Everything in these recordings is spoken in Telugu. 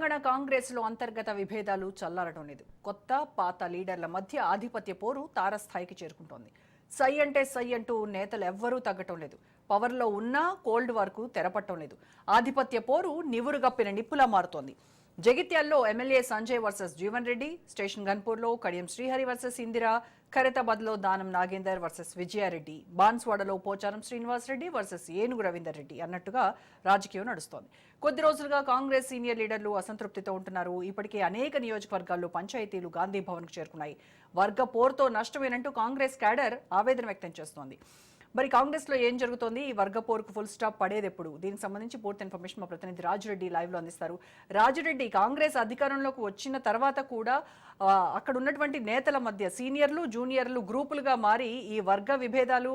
తెలంగాణ కాంగ్రెస్ లో అంతర్గత విభేదాలు చల్లారడం లేదు. కొత్త పాత లీడర్ల మధ్య ఆధిపత్య పోరు తారస్థాయికి చేరుకుంటోంది. సై అంటే సై అంటూ నేతలు ఎవ్వరూ తగ్గటం లేదు. పవర్లో ఉన్నా కోల్డ్ వార్కు తెరపట్టం లేదు. ఆధిపత్య పోరు నివురుగప్పిన నిప్పులా మారుతోంది. జగిత్యాల్లో MLA Sanjay versus Jeevan Reddy, station గన్పూర్లో కడియం శ్రీహరి వర్సెస్ ఇందిరా, ఖైరతాబాద్లో దానం నాగేందర్ వర్సెస్ విజయారెడ్డి, బాన్స్వాడలో పోచారం శ్రీనివాస్ రెడ్డి వర్సెస్ ఏనుగు రవీందర్ రెడ్డి అన్నట్టుగా రాజకీయం నడుస్తోంది. కొద్ది రోజులుగా కాంగ్రెస్ సీనియర్ లీడర్లు అసంతృప్తితో ఉంటున్నారు. ఇప్పటికే అనేక నియోజకవర్గాల్లో పంచాయతీలు గాంధీ భవన్కు చేరుకున్నాయి. వర్గ పోరుతో నష్టమేనంటూ కాంగ్రెస్ క్యాడర్ ఆవేదన వ్యక్తం చేస్తోంది. మరి కాంగ్రెస్ లో ఏం జరుగుతోంది, ఈ వర్గ పోరుకు ఫుల్ స్టాప్ పడేది ఎప్పుడు? దీనికి సంబంధించి పూర్తి ఇన్ఫర్మేషన్ మా ప్రతినిధి రాజురెడ్డి లైవ్ లో అందిస్తారు. రాజురెడ్డి, కాంగ్రెస్ అధికారంలోకి వచ్చిన తర్వాత కూడా అక్కడ ఉన్నటువంటి నేతల మధ్య సీనియర్లు జూనియర్లు గ్రూపులుగా మారి ఈ వర్గ విభేదాలు,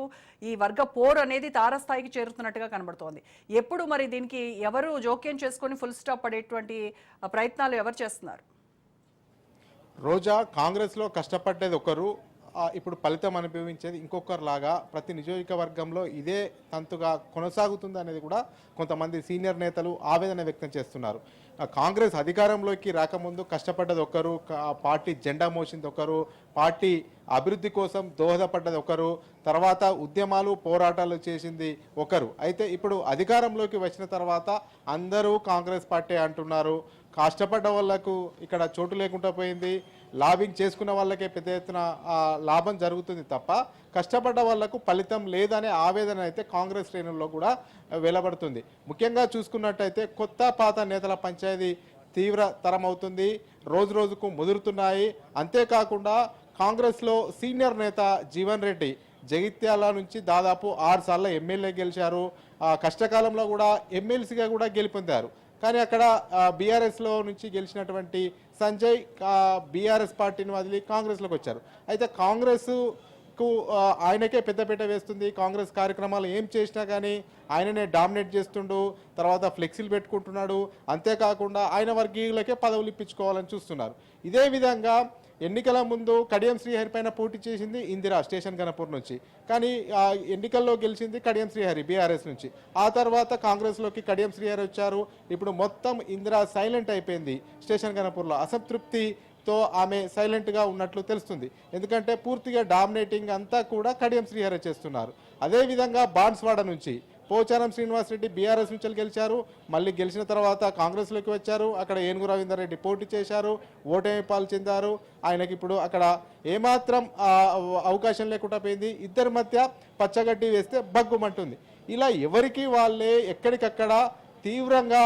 ఈ వర్గ పోరు అనేది తారస్థాయికి చేరుతున్నట్టుగా కనబడుతోంది. ఎప్పుడు మరి దీనికి ఎవరు జోక్యం చేసుకొని ఫుల్ స్టాప్ పడేటువంటి ప్రయత్నాలు ఎవరు చేస్తున్నారు? రోజా, కాంగ్రెస్ లో కష్టపడ్డది ఒకరు, ఇప్పుడు ఫలితం అనుభవించేది ఇంకొకరిలాగా ప్రతి నియోజకవర్గంలో ఇదే తంతుగా కొనసాగుతుంది అనేది కూడా కొంతమంది సీనియర్ నేతలు ఆవేదన వ్యక్తం చేస్తున్నారు. కాంగ్రెస్ అధికారంలోకి రాకముందు కష్టపడ్డది ఒకరు, పార్టీ జెండా మోసింది ఒకరు, పార్టీ అభివృద్ధి కోసం దోహదపడ్డది ఒకరు, తర్వాత ఉద్యమాలు పోరాటాలు చేసింది ఒకరు. అయితే ఇప్పుడు అధికారంలోకి వచ్చిన తర్వాత అందరూ కాంగ్రెస్ పార్టీ అంటున్నారు. కష్టపడ్డ వాళ్లకు ఇక్కడ చోటు లేకుండా పోయింది. లాబింగ్ చేసుకున్న వాళ్ళకే పెద్ద ఎత్తున లాభం జరుగుతుంది తప్ప కష్టపడ్డ వాళ్లకు ఫలితం లేదనే ఆవేదన అయితే కాంగ్రెస్ శ్రేణుల్లో కూడా వెలువడుతుంది. ముఖ్యంగా చూసుకున్నట్టయితే కొత్త పాత నేతల పంచాయతీ తీవ్రతరం అవుతుంది, రోజు రోజుకు ముదురుతున్నాయి. అంతేకాకుండా కాంగ్రెస్లో సీనియర్ నేత జీవన్ రెడ్డి జగిత్యాల నుంచి దాదాపు 6 సార్లు ఎమ్మెల్యే గెలిచారు. కష్టకాలంలో కూడా ఎమ్మెల్సీగా కూడా గెలుపొందారు. కానీ అక్కడ బీఆర్ఎస్లో నుంచి గెలిచినటువంటి సంజయ్ బీఆర్ఎస్ పార్టీని వదిలి కాంగ్రెస్లోకి వచ్చారు. అయితే కాంగ్రెస్కు ఆయనకే పెద్దపీట వేస్తుంది. కాంగ్రెస్ కార్యక్రమాలు ఏం చేసినా కానీ ఆయననే డామినేట్ చేస్తుండు, తర్వాత ఫ్లెక్సీలు పెట్టుకుంటున్నాడు. అంతేకాకుండా ఆయన వర్గీయులకే పదవులు ఇప్పించుకోవాలని చూస్తున్నారు. ఇదే విధంగా ఎన్నికల ముందు కడియం శ్రీహరి పైన పోటీ చేసింది ఇందిరా స్టేషన్ గన్పూర్ నుంచి, కానీ ఎన్నికల్లో గెలిచింది కడియం శ్రీహరి బీఆర్ఎస్ నుంచి. ఆ తర్వాత కాంగ్రెస్లోకి కడియం శ్రీహరి వచ్చారు. ఇప్పుడు మొత్తం ఇందిరా సైలెంట్ అయిపోయింది. స్టేషన్ గన్పూర్లో అసంతృప్తితో ఆమె సైలెంట్గా ఉన్నట్లు తెలుస్తుంది. ఎందుకంటే పూర్తిగా డామినేటింగ్ అంతా కూడా కడియం శ్రీహరి చేస్తున్నారు. అదేవిధంగా బాన్స్వాడ నుంచి పోచారం శ్రీనివాస్ రెడ్డి బీఆర్ఎస్ నుంచి గెలిచారు. మళ్ళీ గెలిచిన తర్వాత కాంగ్రెస్లోకి వచ్చారు. అక్కడ ఏనుగు రవీందర్ రెడ్డి పోటీ చేశారు, ఓటమి పాలు చెందారు. ఆయనకి ఇప్పుడు అక్కడ ఏమాత్రం అవకాశం లేకుండా పోయింది. ఇద్దరి మధ్య పచ్చగడ్డి వేస్తే బగ్గుమంటుంది. ఇలా ఎవరికి వాళ్ళే ఎక్కడికక్కడ తీవ్రంగా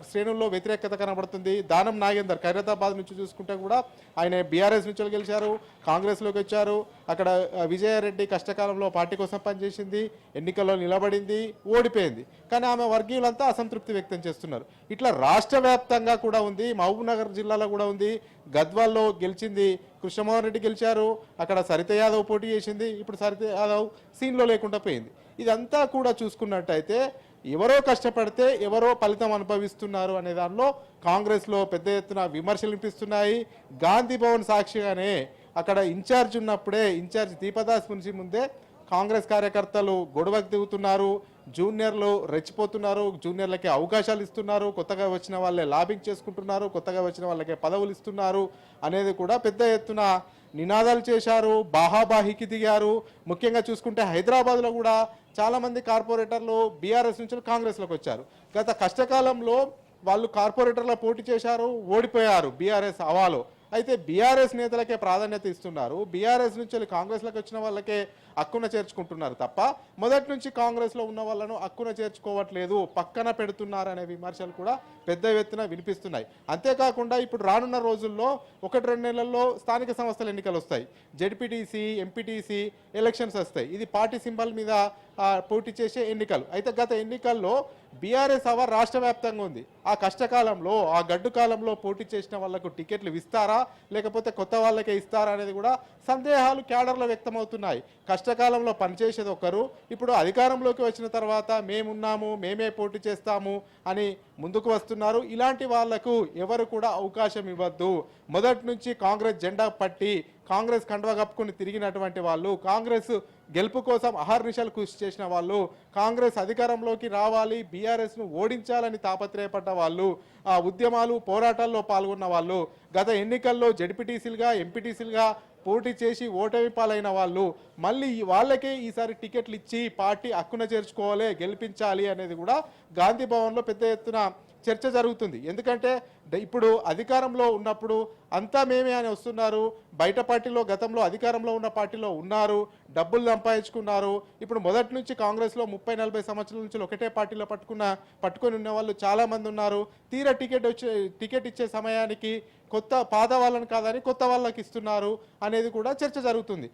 శ్రేణుల్లో వ్యతిరేకత కనబడుతుంది. దానం నాగేందర్ ఖైరతాబాద్ నుంచి చూసుకుంటే కూడా ఆయన బీఆర్ఎస్ నుంచి గెలిచారు, కాంగ్రెస్లోకి వచ్చారు. అక్కడ విజయారెడ్డి కష్టకాలంలో పార్టీ కోసం పనిచేసింది, ఎన్నికల్లో నిలబడింది, ఓడిపోయింది. కానీ ఆమె వర్గీయులంతా అసంతృప్తి వ్యక్తం చేస్తున్నారు. ఇట్లా రాష్ట్ర వ్యాప్తంగా కూడా ఉంది, మహబూబ్ నగర్ జిల్లాలో కూడా ఉంది. గద్వాల్లో గెలిచింది కృష్ణమోహన్ రెడ్డి గెలిచారు, అక్కడ సరిత యాదవ్ పోటీ చేసింది. ఇప్పుడు సరిత యాదవ్ సీన్లో లేకుండా పోయింది. ఇదంతా కూడా చూసుకున్నట్టయితే ఎవరో కష్టపడితే ఎవరో ఫలితం అనుభవిస్తున్నారు అనే దానిలో కాంగ్రెస్లో పెద్ద ఎత్తున విమర్శలు వినిపిస్తున్నాయి. గాంధీ భవన్ సాక్షిగానే అక్కడ ఇన్ఛార్జ్ ఉన్నప్పుడే ఇన్ఛార్జ్ దీపదాస్ మున్షి ముందే కాంగ్రెస్ కార్యకర్తలు గొడవకు దిగుతున్నారు, జూనియర్లు రెచ్చిపోతున్నారు, జూనియర్లకే అవకాశాలు ఇస్తున్నారు, కొత్తగా వచ్చిన వాళ్ళే లాబింగ్ చేసుకుంటున్నారు, కొత్తగా వచ్చిన వాళ్ళకే పదవులు ఇస్తున్నారు అనేది కూడా పెద్ద ఎత్తున నినాదాలు చేశారు, బాహాబాహికి దిగారు. ముఖ్యంగా చూసుకుంటే హైదరాబాద్లో కూడా చాలామంది కార్పొరేటర్లు బీఆర్ఎస్ నుంచి కాంగ్రెస్లోకి వచ్చారు. గత కష్టకాలంలో వాళ్ళు కార్పొరేటర్లో పోటీ చేశారు, ఓడిపోయారు బీఆర్ఎస్ హవాలో. అయితే బీఆర్ఎస్ నేతలకే ప్రాధాన్యత ఇస్తున్నారు, బీఆర్ఎస్ నుంచి కాంగ్రెస్లోకి వచ్చిన వాళ్ళకే హక్కున చేర్చుకుంటున్నారు తప్ప మొదటి నుంచి కాంగ్రెస్లో ఉన్న వాళ్ళను హక్కున చేర్చుకోవట్లేదు, పక్కన పెడుతున్నారు అనే విమర్శలు కూడా పెద్ద ఎత్తున వినిపిస్తున్నాయి. అంతేకాకుండా ఇప్పుడు రానున్న రోజుల్లో 1-2 నెలల్లో స్థానిక సంస్థల ఎన్నికలు వస్తాయి, జెడ్పీటీసీ ఎంపీటీసీ ఎలక్షన్స్ వస్తాయి. ఇది పార్టీ సింబల్ మీద పోటీ చేసే ఎన్నికలు. అయితే గత ఎన్నికల్లో బీఆర్ఎస్ హవా రాష్ట్ర వ్యాప్తంగా ఉంది. ఆ కష్టకాలంలో ఆ గడ్డు కాలంలో పోటీ చేసిన వాళ్లకు టికెట్లు ఇస్తారా లేకపోతే కొత్త వాళ్ళకే ఇస్తారా అనేది కూడా సందేహాలు క్యాడర్లో వ్యక్తమవుతున్నాయి. కష్టకాలంలో పనిచేసేది ఒకరు, ఇప్పుడు అధికారంలోకి వచ్చిన తర్వాత మేమున్నాము, మేమే పోటీ చేస్తాము అని ముందుకు వస్తున్నారు. ఇలాంటి వాళ్లకు ఎవరు కూడా అవకాశం ఇవ్వద్దు. మొదటి నుంచి కాంగ్రెస్ జెండా పట్టి కాంగ్రెస్ కండువా కప్పుకొని తిరిగినటువంటి వాళ్ళు, కాంగ్రెస్ గెలుపు కోసం అహర్నిశలు కృషి చేసిన వాళ్ళు, కాంగ్రెస్ అధికారంలోకి రావాలి, బీఆర్ఎస్ను ఓడించాలని తాపత్రయపడ్డ వాళ్ళు, ఆ ఉద్యమాలు పోరాటాల్లో పాల్గొన్న వాళ్ళు, గత ఎన్నికల్లో జడ్పీటీసీలుగా ఎంపీటీసీలుగా పోటీ చేసి ఓటమి పాలైన వాళ్ళు మళ్ళీ వాళ్ళకే ఈసారి టికెట్లు ఇచ్చి పార్టీ హక్కున చేర్చుకోవాలి, గెలిపించాలి అనేది కూడా గాంధీ భవన్లో పెద్ద ఎత్తున చర్చ జరుగుతుంది. ఎందుకంటే ఇప్పుడు అధికారంలో ఉన్నప్పుడు అంతా మేమే అని వస్తున్నారు, బయట పార్టీలో గతంలో అధికారంలో ఉన్న పార్టీలో ఉన్నారు, డబ్బులు సంపాదించుకున్నారు. ఇప్పుడు మొదటి నుంచి కాంగ్రెస్లో 30-40 సంవత్సరాల నుంచి ఒకటే పార్టీలో పట్టుకొని ఉన్న వాళ్ళు చాలామంది ఉన్నారు. తీరా టికెట్ ఇచ్చే సమయానికి పాత వాళ్ళని కాదని కొత్త వాళ్ళకి ఇస్తున్నారు అనేది కూడా చర్చ జరుగుతుంది.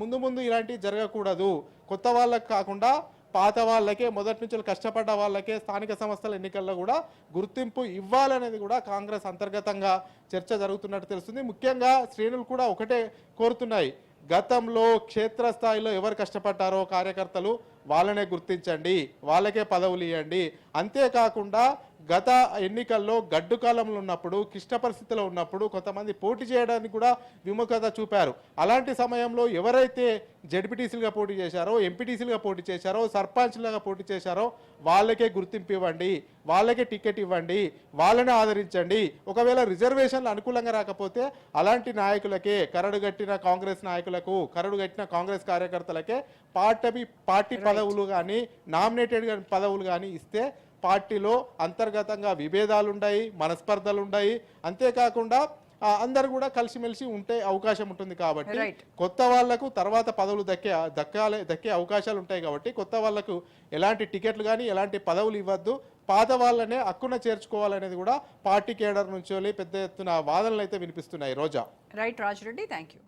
ముందు ఇలాంటివి జరగకూడదు. కొత్త వాళ్ళకి కాకుండా పాత వాళ్ళకే, మొదటి నుంచి కష్టపడ్డ వాళ్ళకే స్థానిక సంస్థల ఎన్నికల్లో కూడా గుర్తింపు ఇవ్వాలనేది కూడా కాంగ్రెస్ అంతర్గతంగా చర్చ జరుగుతున్నట్టు తెలుస్తుంది. ముఖ్యంగా శ్రేణులు కూడా ఒకటే కోరుతున్నాయి, గతంలో క్షేత్రస్థాయిలో ఎవరు కష్టపడ్డారో కార్యకర్తలు వాళ్ళనే గుర్తించండి, వాళ్ళకే పదవులు ఇవ్వండి. అంతేకాకుండా గత ఎన్నికల్లో గడ్డు కాలంలో ఉన్నప్పుడు, క్లిష్ట పరిస్థితిలో ఉన్నప్పుడు కొంతమంది పోటీ చేయడానికి కూడా విముఖత చూపారు. అలాంటి సమయంలో ఎవరైతే జడ్పీటీసీలుగా పోటీ చేశారో, ఎంపీటీసీలుగా పోటీ చేశారో, సర్పంచ్లుగా పోటీ చేశారో వాళ్ళకే గుర్తింపు ఇవ్వండి, వాళ్ళకే టికెట్ ఇవ్వండి, వాళ్ళని ఆదరించండి. ఒకవేళ రిజర్వేషన్లు అనుకూలంగా రాకపోతే అలాంటి నాయకులకే, కరడుగట్టిన కాంగ్రెస్ నాయకులకు, కరడుగట్టిన కాంగ్రెస్ కార్యకర్తలకే పార్టీ పదవులు కానీ, నామినేటెడ్ పదవులు కానీ ఇస్తే పార్టీలో అంతర్గతంగా విభేదాలు ఉన్నాయి, మనస్పర్ధలు ఉన్నాయి. అంతేకాకుండా అందరు కూడా కలిసిమెలిసి ఉంటే అవకాశం ఉంటుంది. కాబట్టి కొత్త వాళ్లకు తర్వాత పదవులు దక్కే అవకాశాలు ఉంటాయి. కాబట్టి కొత్త వాళ్లకు ఎలాంటి టికెట్లు కానీ ఎలాంటి పదవులు ఇవ్వద్దు, పాత వాళ్ళనే హక్కున చేర్చుకోవాలనేది కూడా పార్టీ కేడర్ నుంచి పెద్ద ఎత్తున వాదనలు అయితే వినిపిస్తున్నాయి. Roja. Right Raja Reddy, thank you.